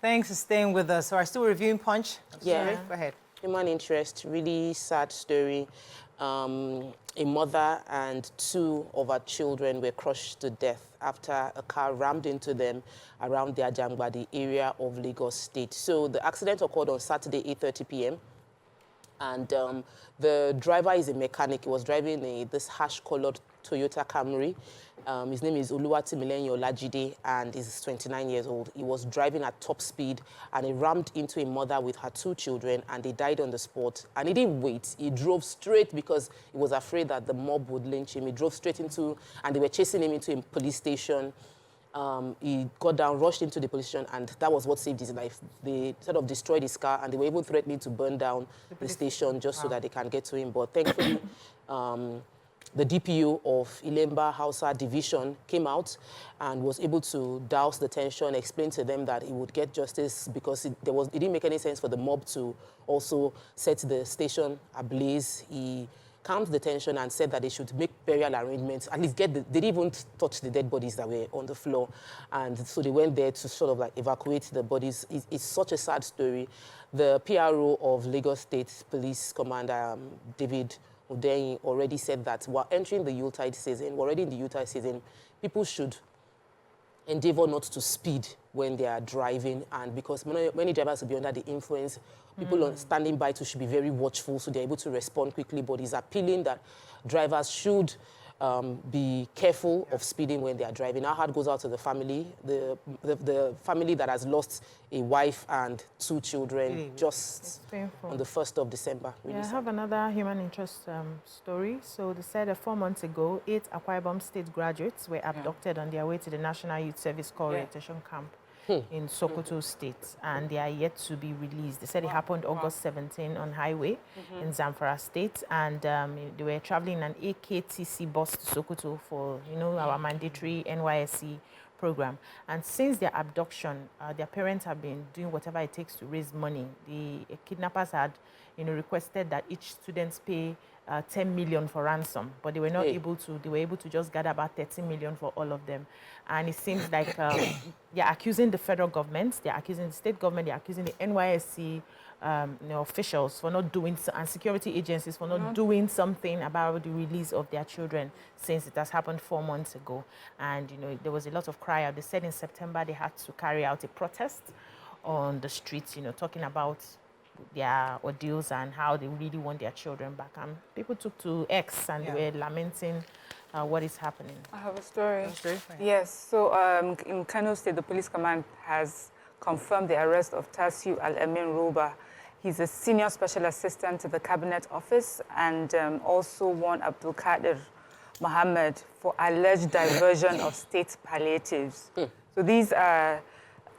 Thanks for staying with us. So, are still reviewing Punch? Yeah. Sorry, go ahead. Human interest, really sad story. A mother and 2 of her children were crushed to death after a car rammed into them around the Ajangbadi area of Lagos State. So the accident occurred on Saturday, 8:30 p.m. And the driver is a mechanic. He was driving this hash-colored Toyota Camry. His name is Oluwatimileyin Olajide, and he's 29 years old. He was driving at top speed, and he rammed into a mother with her 2 children, and they died on the spot. And he didn't wait. He drove straight because he was afraid that the mob would lynch him. He drove straight into, and they were chasing him into a police station. He got down, rushed into the police station, and that was what saved his life. They sort of destroyed his car, and they were even threatening to burn down the station just so that they can get to him. But thankfully, the DPO of Ilemba Hausa Division came out and was able to douse the tension, explain to them that he would get justice because it didn't make any sense for the mob to also set the station ablaze. He calmed the tension and said that they should make burial arrangements, at least they didn't even touch the dead bodies that were on the floor. And so they went there to sort of like evacuate the bodies. It's such a sad story. The PRO of Lagos State Police Commander, David Udeyin, already said that we're entering the Yuletide season. We're already in the Yuletide season. People should endeavor not to speed when they are driving, and because many drivers will be under the influence, people standing by too should be very watchful so they're able to respond quickly. But he's appealing that drivers should be careful of speeding when they are driving. Our heart goes out to the family, the family that has lost a wife and 2 children just on the 1st of December. Really I have another human interest story. So they said 4 months ago, 8 Akwa Ibom State graduates were abducted on their way to the National Youth Service Corps orientation camp in Sokoto State, and they are yet to be released. They said it happened August 17 on highway in Zamfara State, and they were traveling in an AKTC bus to Sokoto for, our mandatory NYSC program. And since their abduction, their parents have been doing whatever it takes to raise money. The kidnappers had, requested that each student pay 10 million for ransom, but they were not able to. They were able to just gather about 13 million for all of them. And it seems like they're accusing the federal government, they're accusing the state government, they're accusing the NYSC officials for not doing, and security agencies for not doing something about the release of their children since it has happened 4 months ago. And there was a lot of cry out. They said in September they had to carry out a protest on the streets, talking about their ordeals and how they really want their children back. And people took to X and they were lamenting what is happening. I have a story. Yes, so in Kano State, the police command has confirmed the arrest of Tasiu Al-Amin Roba. He's a senior special assistant to the Cabinet Office, and also one Abdul Qadir Mohammed for alleged diversion of state palliatives. So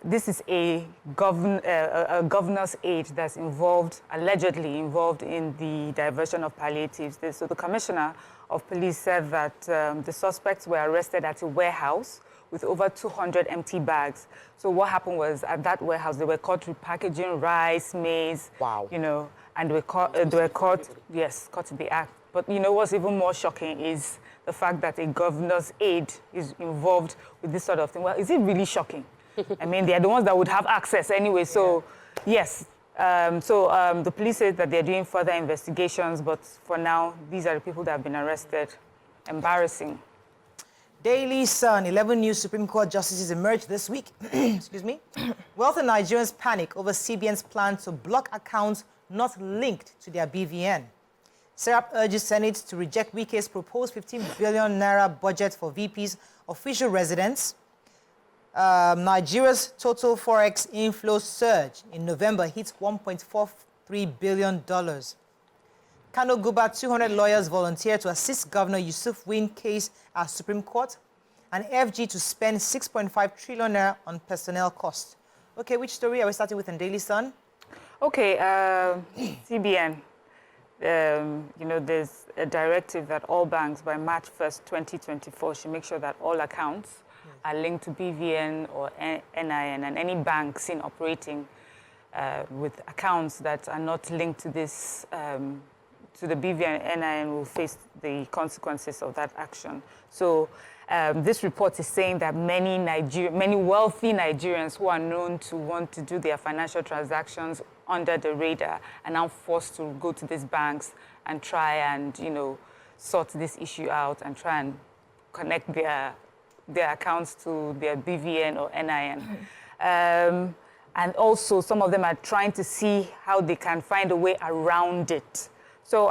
this is a governor's aide that's allegedly involved in the diversion of palliatives. So the commissioner of police said that the suspects were arrested at a warehouse with over 200 empty bags. So what happened was, at that warehouse, they were caught repackaging rice, maize, and they were caught in the act. But what's even more shocking is the fact that a governor's aide is involved with this sort of thing. Well, is it really shocking? I mean, they're the ones that would have access anyway. So, yes. The police said that they're doing further investigations, but for now, these are the people that have been arrested. Embarrassing. Daily Sun, 11 new Supreme Court justices emerged this week. Excuse me. Wealthy Nigerians panic over CBN's plan to block accounts not linked to their BVN. Serap urges Senate to reject Wike's proposed 15 billion naira budget for VP's official residence. Nigeria's total forex inflow surge in November hits $1.43 billion. Kano Guba 200 lawyers volunteer to assist Governor Yusuf Win case at Supreme Court, and FG to spend 6.5 trillion naira on personnel costs. Okay, which story are we starting with in Daily Sun? Okay, CBN. There's a directive that all banks by March 1st, 2024 should make sure that all accounts are linked to BVN or NIN, and any bank seen operating with accounts that are not linked to this, to the BVN NIN will face the consequences of that action. So This report is saying that many wealthy Nigerians who are known to want to do their financial transactions under the radar are now forced to go to these banks and try and, sort this issue out and try and connect their accounts to their BVN or NIN. And also, some of them are trying to see how they can find a way around it. So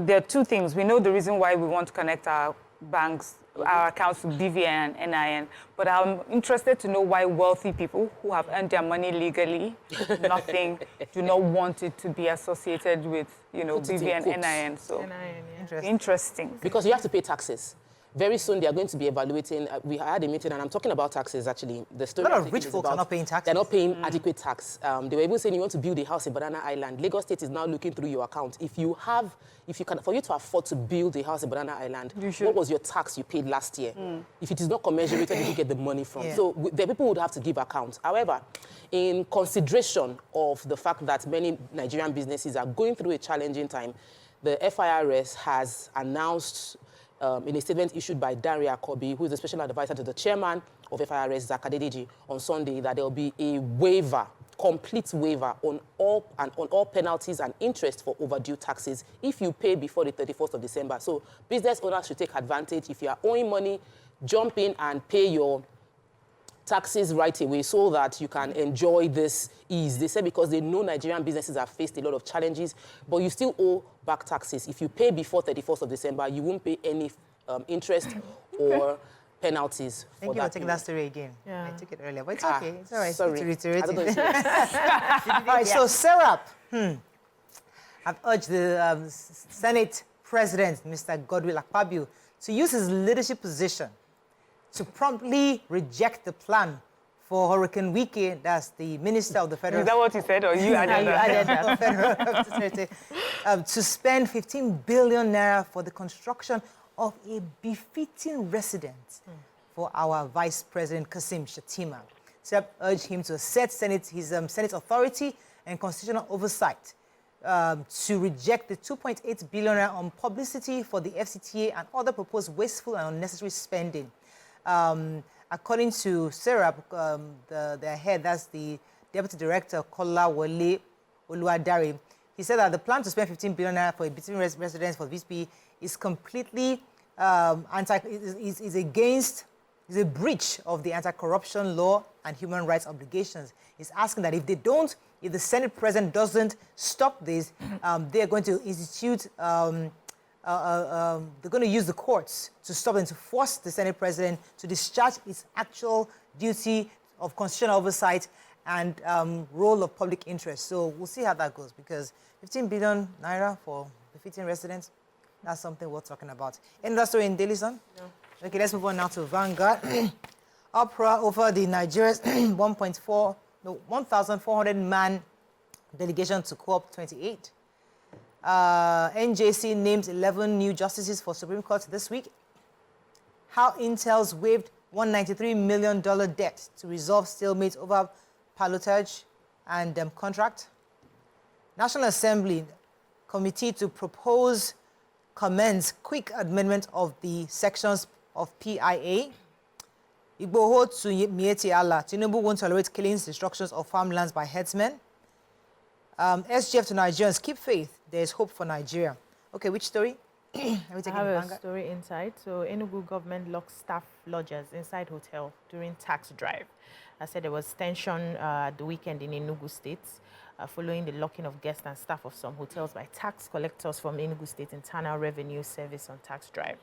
there are two things. We know the reason why we want to connect our banks, our accounts to BVN and NIN, but I'm interested to know why wealthy people who have earned their money legally, do not want it to be associated with, BVN, NIN. So interesting. Because you have to pay taxes. Very soon they are going to be evaluating. We had a meeting, and I'm talking about taxes actually. The story. A lot of rich folks are not paying taxes. They're not paying adequate tax. They were even saying you want to build a house in Banana Island. Lagos State is now looking through your account. For you to afford to build a house in Banana Island, what was your tax you paid last year? If it is not commensurated, where did you get the money from? Yeah. So the people would have to give accounts. However, in consideration of the fact that many Nigerian businesses are going through a challenging time, the FIRS has announced. In a statement issued by Daria Kobi, who is the special advisor to the chairman of FIRS, Zakadediji, on Sunday, that there will be a waiver, complete waiver on all penalties and interest for overdue taxes if you pay before the 31st of December. So business owners should take advantage. If you are owing money, jump in and pay your taxes right away so that you can enjoy this ease. They say because they know Nigerian businesses have faced a lot of challenges, but you still owe back taxes. If you pay before 31st of December, you won't pay any interest or penalties. Thank you for taking that story again. Yeah. I took it earlier, but it's okay. It's all right. Sorry. To reiterate it. All right, so SERAP have urged the Senate President, Mr. Godwill Akpabio, to use his leadership position to promptly reject the plan for Hurricane Wike. That's the Minister of the Federal... Is that what you said, or you added that? To spend 15 billion naira for the construction of a befitting residence for our Vice President, Kassim Shettima. SERAP urged him to assert his Senate authority and constitutional oversight to reject the 2.8 billion naira on publicity for the FCTA and other proposed wasteful and unnecessary spending. According to SERAP, their head, that's the Deputy Director, Kola Wole Oluwadare, he said that the plan to spend 15 billion naira for a between residence for VSP is completely is a breach of the anti-corruption law and human rights obligations. He's asking that if the Senate President doesn't stop this, they're going to institute they're going to use the courts to stop and to force the Senate President to discharge its actual duty of constitutional oversight and role of public interest. So we'll see how that goes, because 15 billion naira for befitting residents, that's something worth talking about. Any other story in Daily Sun? No. Okay, let's move on now to Vanguard. Uproar over the Nigeria's 1,400-man delegation to COP28. NJC names 11 new justices for Supreme Court this week. How Intel's waived $193 million debt to resolve stalemate over palliatives and contract. National Assembly Committee to propose commends quick amendment of the sections of PIA. Igboho to Mieti Allah. Tinubu won't tolerate killings, destructions of farmlands by headsmen. SGF to Nigerians, keep faith. There is hope for Nigeria. Okay, which story? I have a story inside. So, Enugu government locked staff lodgers inside hotel during tax drive. I said there was tension the weekend in Enugu State following the locking of guests and staff of some hotels by tax collectors from Enugu State Internal Revenue Service on tax drive.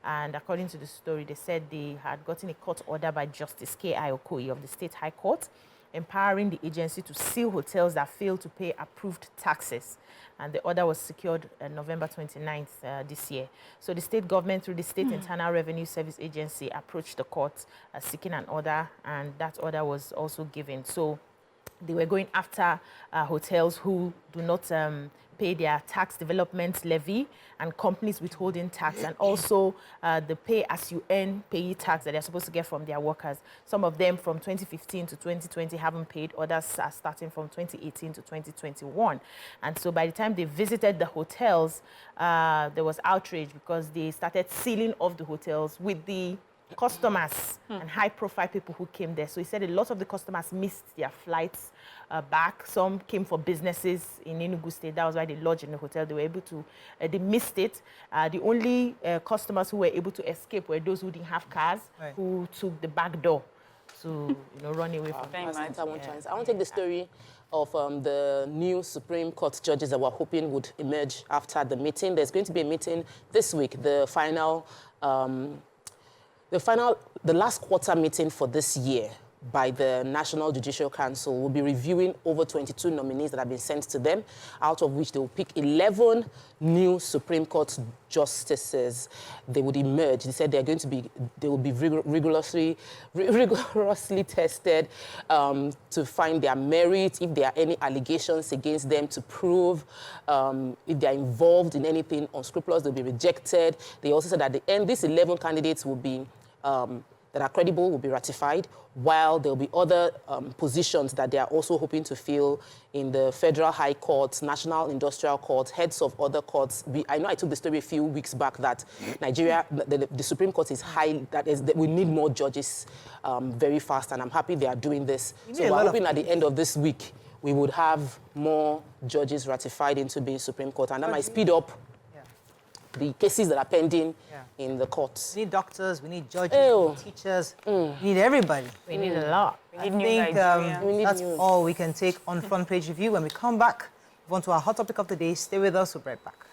And according to the story, they said they had gotten a court order by Justice K.I. Okoye of the State High Court, empowering the agency to seal hotels that fail to pay approved taxes. And the order was secured November 29th this year. So the state government, through the State Internal Revenue Service Agency, approached the court seeking an order, and that order was also given. So they were going after hotels who do not pay their tax development levy, and companies withholding tax, and also the pay-as-you-earn payee tax that they're supposed to get from their workers. Some of them from 2015 to 2020 haven't paid. Others are starting from 2018 to 2021. And so by the time they visited the hotels, there was outrage because they started sealing off the hotels with the customers and high-profile people who came there. So he said a lot of the customers missed their flights back. Some came for businesses in Enugu State. That was why they lodged in the hotel. They were able to, they missed it. The only customers who were able to escape were those who didn't have cars, who took the back door to run away from I want to take the story of the new Supreme Court judges that we're hoping would emerge after the meeting. There's going to be a meeting this week, the last quarter meeting for this year by the National Judicial Council will be reviewing over 22 nominees that have been sent to them, out of which they will pick 11 new Supreme Court justices. They would emerge. They said they will be rigorously tested to find their merit, if there are any allegations against them, to prove if they are involved in anything unscrupulous, they'll be rejected. They also said at the end, these 11 candidates will be that are credible will be ratified, while there will be other positions that they are also hoping to fill in the Federal High Court, National Industrial Court, heads of other courts. I know I took the story a few weeks back that Nigeria, the Supreme Court is high, that we need more judges very fast, and I'm happy they are doing this. So we're hoping at the end of this week, we would have more judges ratified into the Supreme Court, and that might speed up the cases that are pending in the courts. We need doctors, we need judges, we need teachers, we need everybody. We need a lot. I think that's all we can take on Front Page Review. When we come back, move on to our hot topic of the day. Stay with us, we'll be right back.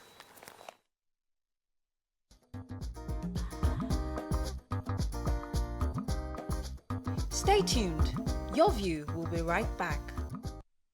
Stay tuned. Your View will be right back.